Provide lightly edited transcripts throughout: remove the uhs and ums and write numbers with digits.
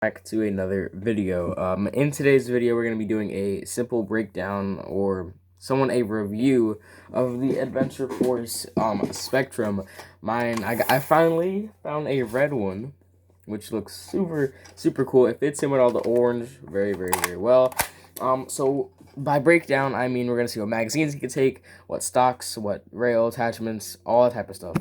Back to another video. In today's video, we're going to be doing a simple breakdown or a review of the Adventure Force Spectrum. I finally found a red one, which looks super cool. It fits in with all the orange very well. So by breakdown, I mean we're going to see what magazines you can take, what stocks, what rail attachments, all that type of stuff.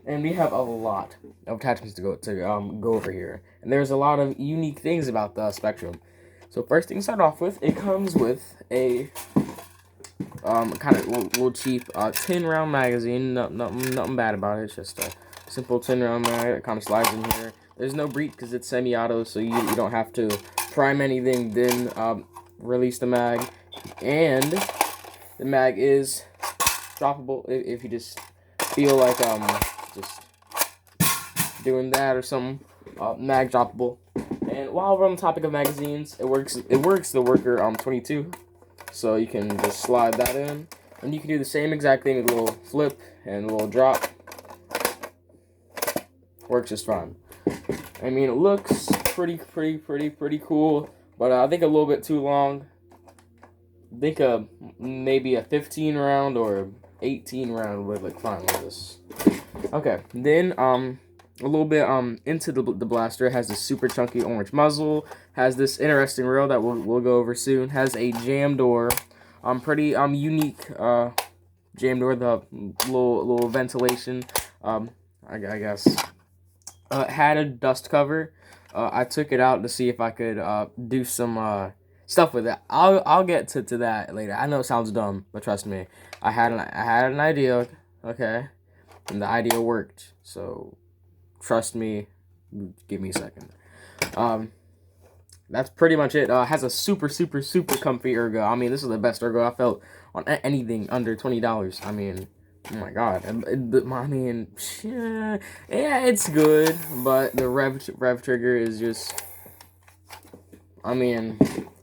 And we have a lot of attachments to go over here, and there's a lot of unique things about the Spectrum. So first thing to start off with, it comes with a kind of little cheap 10-round magazine. Nothing bad about it. It's just a simple 10-round mag. It kind of slides in here. There's no breech because it's semi-auto, so you don't have to prime anything, then release the mag. And the mag is droppable if you just feel like just doing that or something. Mag droppable. And while we're on the topic of magazines, it works the Worker 22, so you can just slide that in, and you can do the same exact thing with a little flip and a little drop. Works just fine. I mean, it looks pretty cool, but I think a little bit too long. I think maybe a 15 round or 18 round would look fine with this. Okay, then a little bit into the blaster. It has this super chunky orange muzzle, has this interesting rail that we'll go over soon, has a jam door, pretty unique jam door, the little ventilation, I guess. Had a dust cover. I took it out to see if I could do some stuff with it. I'll get to that later. I know it sounds dumb, but trust me, I had an idea, okay, and the idea worked. So trust me, give me a second. That's pretty much it. Has a super comfy ergo. I mean, this is the best ergo I felt on anything under $20. I mean, oh my god. I mean, yeah, it's good, but the rev trigger is just, I mean,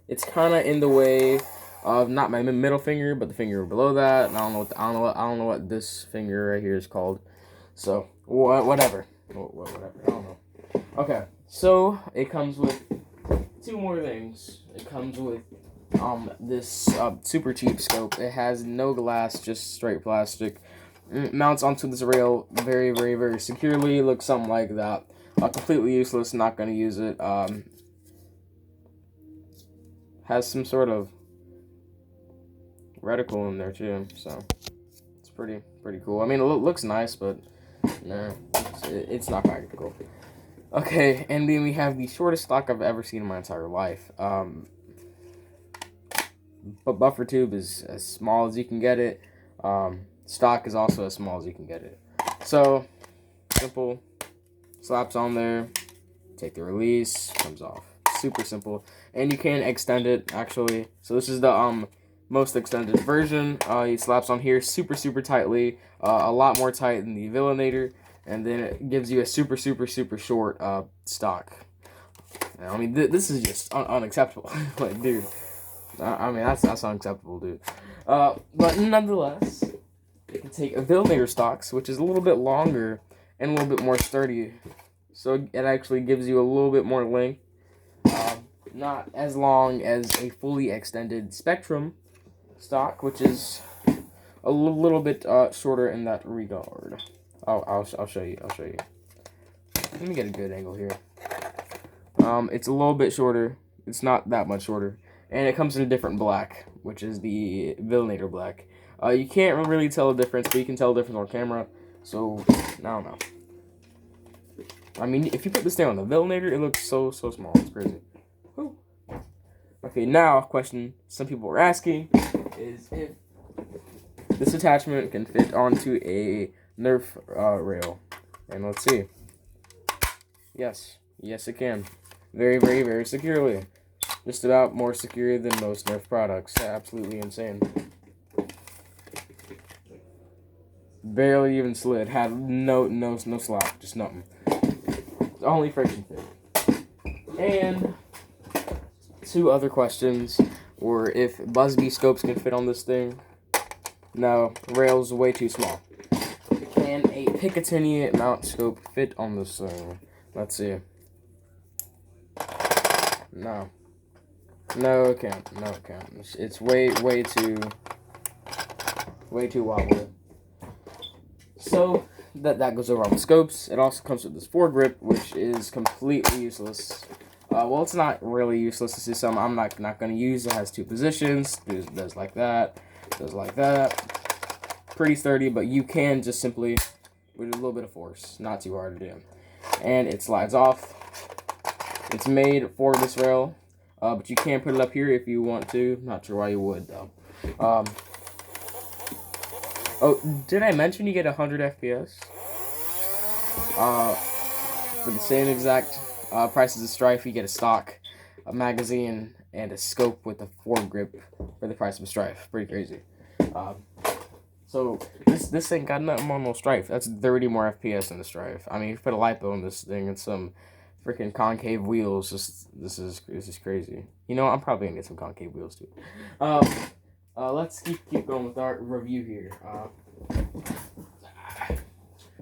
it's kind of in the way of not my middle finger, but the finger below that. And I don't know what this finger right here is called. So whatever. Whatever. I don't know. Okay, so it comes with two more things. It comes with this super cheap scope. It has no glass, just straight plastic. It mounts onto this rail very securely. Looks something like that. Completely useless. Not gonna use it. Has some sort of reticle in there too, so it's pretty cool. I mean, it looks nice, but nah, it's not practical. Okay, and then we have the shortest stock I've ever seen in my entire life. But buffer tube is as small as you can get it. Stock is also as small as you can get it. So simple, slaps on there, take the release, comes off. Super simple, and you can extend it actually. So this is the most extended version. He slaps on here super tightly, a lot more tight than the Villainator, and then it gives you a super short stock. I mean, this is just unacceptable. Like, dude, I mean that's unacceptable, dude. But nonetheless, you can take a Villainator stocks, which is a little bit longer and a little bit more sturdy, so it actually gives you a little bit more length. Not as long as a fully extended Spectrum stock, which is a little bit shorter in that regard. I'll show you. Let me get a good angle here. It's a little bit shorter. It's not that much shorter, and it comes in a different black, which is the Villainator black. You can't really tell the difference, but you can tell the difference on camera. So I don't know. I mean, if you put this thing on the Villainator, it looks so small. It's crazy. Whew. Okay, now a question some people were asking is if this attachment can fit onto a Nerf rail. And let's see. Yes, it can. Very securely. Just about more secure than most Nerf products. Absolutely insane. Barely even slid. Had no slop. Just nothing. Only friction fit. And two other questions were if Busby scopes can fit on this thing. No, rail's way too small. Can a Picatinny mount scope fit on this thing? Let's see. No. No, it can't. No, it can't. It's way too wobbly. So that goes over on the scopes. It also comes with this foregrip, which is completely useless. Well, it's not really useless. This is something I'm not going to use. It has two positions. Does like that. Does like that. Pretty sturdy, but you can just simply, with a little bit of force, not too hard to do. And it slides off. It's made for this rail, but you can put it up here if you want to. Not sure why you would, though. Oh, did I mention you get 100 FPS? For the same exact price as a Strife, you get a stock, a magazine, and a scope with a foregrip for the price of a Strife. Pretty crazy. So this thing got nothing on no Strife. That's 30 more FPS than the Strife. I mean, if you put a lipo on this thing and some freaking concave wheels, this is crazy. You know, I'm probably gonna get some concave wheels too. Let's keep going with our review here.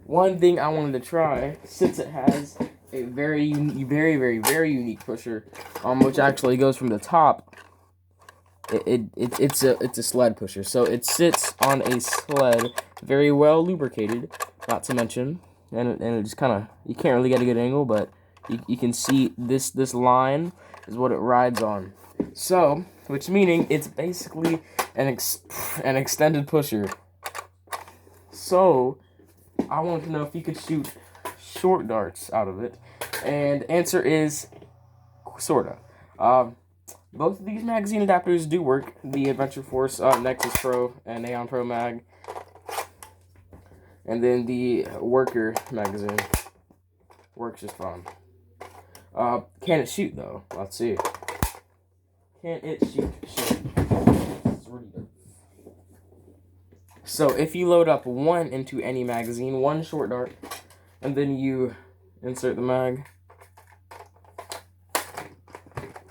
One thing I wanted to try, since it has a very unique pusher, which actually goes from the top. It's a sled pusher, so it sits on a sled, very well lubricated, not to mention, and it just kind of, you can't really get a good angle, but you can see this line is what it rides on. So, which meaning it's basically an extended pusher. So, I want to know if you could shoot short darts out of it, and answer is sorta. Both of these magazine adapters do work. The Adventure Force Nexus Pro and Aeon Pro Mag, and then the Worker magazine works just fine. Can it shoot though? Let's see. Can it shoot? So if you load up one into any magazine, one short dart, and then you insert the mag,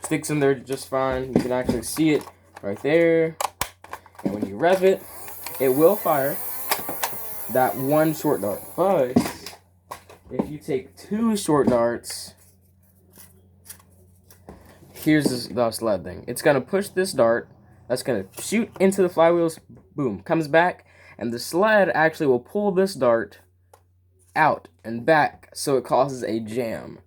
sticks in there just fine. You can actually see it right there. And when you rev it, it will fire that one short dart. But if you take two short darts, here's the sled thing. It's going to push this dart. That's going to shoot into the flywheels. Boom. Comes back. And the sled actually will pull this dart out and back, so it causes a jam.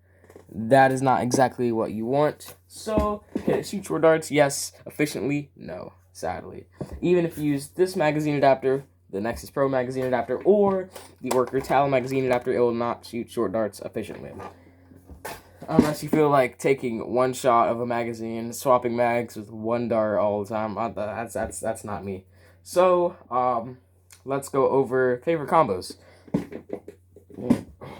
That is not exactly what you want. So, can it shoot short darts? Yes. Efficiently? No. Sadly. Even if you use this magazine adapter, the Nexus Pro magazine adapter, or the Worker Talon magazine adapter, it will not shoot short darts efficiently. Unless you feel like taking one shot of a magazine, swapping mags with one dart all the time. That's not me. So, let's go over favorite combos.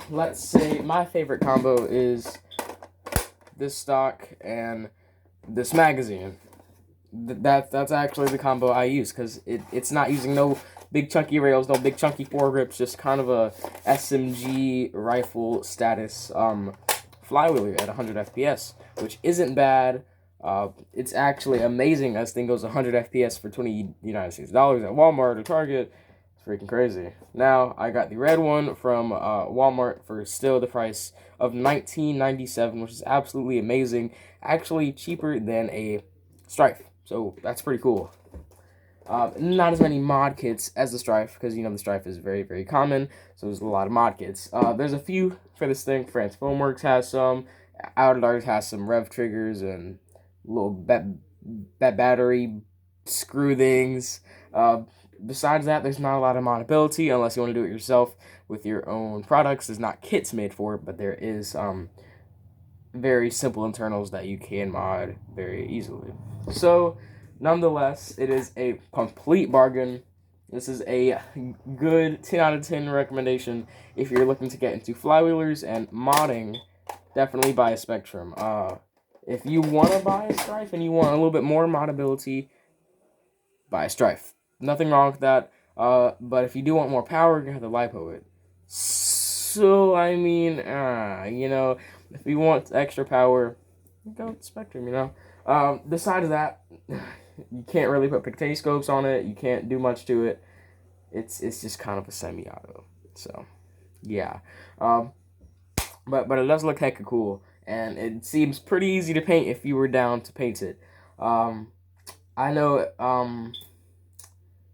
Let's say my favorite combo is this stock and this magazine. That's actually the combo I use, because it's not using no big chunky rails, no big chunky foregrips, just kind of a SMG rifle status flywheeler at 100 FPS, which isn't bad. It's actually amazing. This thing goes 100 FPS for $20 United States dollars at Walmart or Target. It's freaking crazy. Now, I got the red one from Walmart for still the price of $19.97, which is absolutely amazing. Actually cheaper than a Strife, so that's pretty cool. Not as many mod kits as the Strife, because, you know, the Strife is very, very common, so there's a lot of mod kits. There's a few for this thing. France Foamworks has some. Outer Dark has some rev triggers and little battery screw things. Besides that, there's not a lot of modability unless you want to do it yourself with your own products. There's not kits made for it, but there is very simple internals that you can mod very easily. So, nonetheless, it is a complete bargain. This is a good 10 out of 10 recommendation if you're looking to get into flywheelers and modding. Definitely buy a Spectrum. If you want to buy a Strife and you want a little bit more modability, buy a Strife. Nothing wrong with that. But if you do want more power, you have to LiPo it. So, I mean, you know, if you want extra power, go with Spectrum, you know. Besides that, you can't really put Picatinny scopes on it. You can't do much to it. It's just kind of a semi-auto. So, yeah. But it does look hecka cool. and it seems pretty easy to paint if you were down to paint it. I know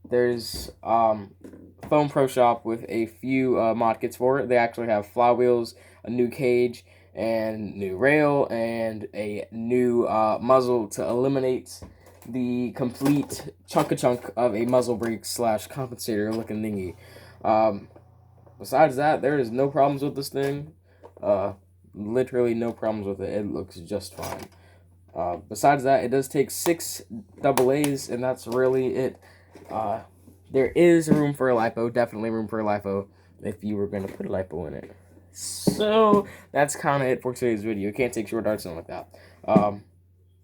there's Foam Pro Shop with a few mod kits for it. They actually have flywheels, a new cage, and new rail, and a new muzzle to eliminate the complete chunk of a muzzle brake / compensator looking thingy. Besides that, there is no problems with this thing. Literally no problems with it. It looks just fine. Besides that, it does take 6 AA's, and that's really it. There is room for a lipo, definitely room for a lipo if you were going to put a lipo in it. So that's kind of it for today's video. You can't take short darts and like that.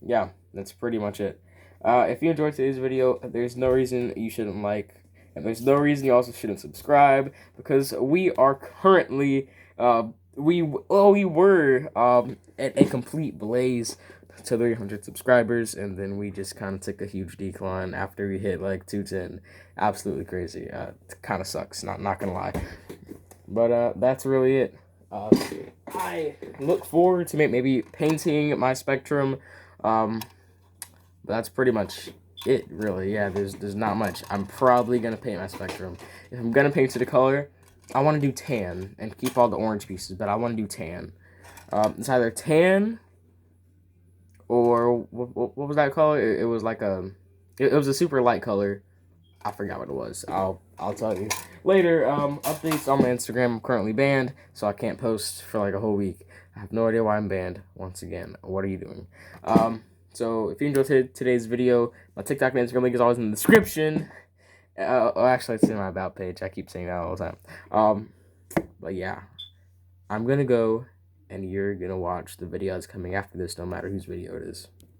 Yeah, that's pretty much it. If you enjoyed today's video, there's no reason you shouldn't like, and there's no reason you also shouldn't subscribe, because we are currently we were at a complete blaze to 300 subscribers, and then we just kind of took a huge decline after we hit like 210. Absolutely crazy. It kind of sucks, not gonna lie. But that's really it. I look forward to maybe painting my Spectrum. But that's pretty much it, really. Yeah, there's not much. I'm probably gonna paint my Spectrum. If I'm gonna paint it a color, I want to do tan and keep all the orange pieces, but I want to do tan. It's either tan or what was that color? It was like it was a super light color. I forgot what it was. I'll tell you later. Updates on my Instagram. I'm currently banned, so I can't post for like a whole week. I have no idea why I'm banned. Once again, what are you doing? So if you enjoyed today's video, my TikTok and Instagram link is always in the description. Actually, it's in my about page. I keep saying that all the time. But yeah, I'm gonna go, and you're gonna watch the video that's coming after this, no matter whose video it is.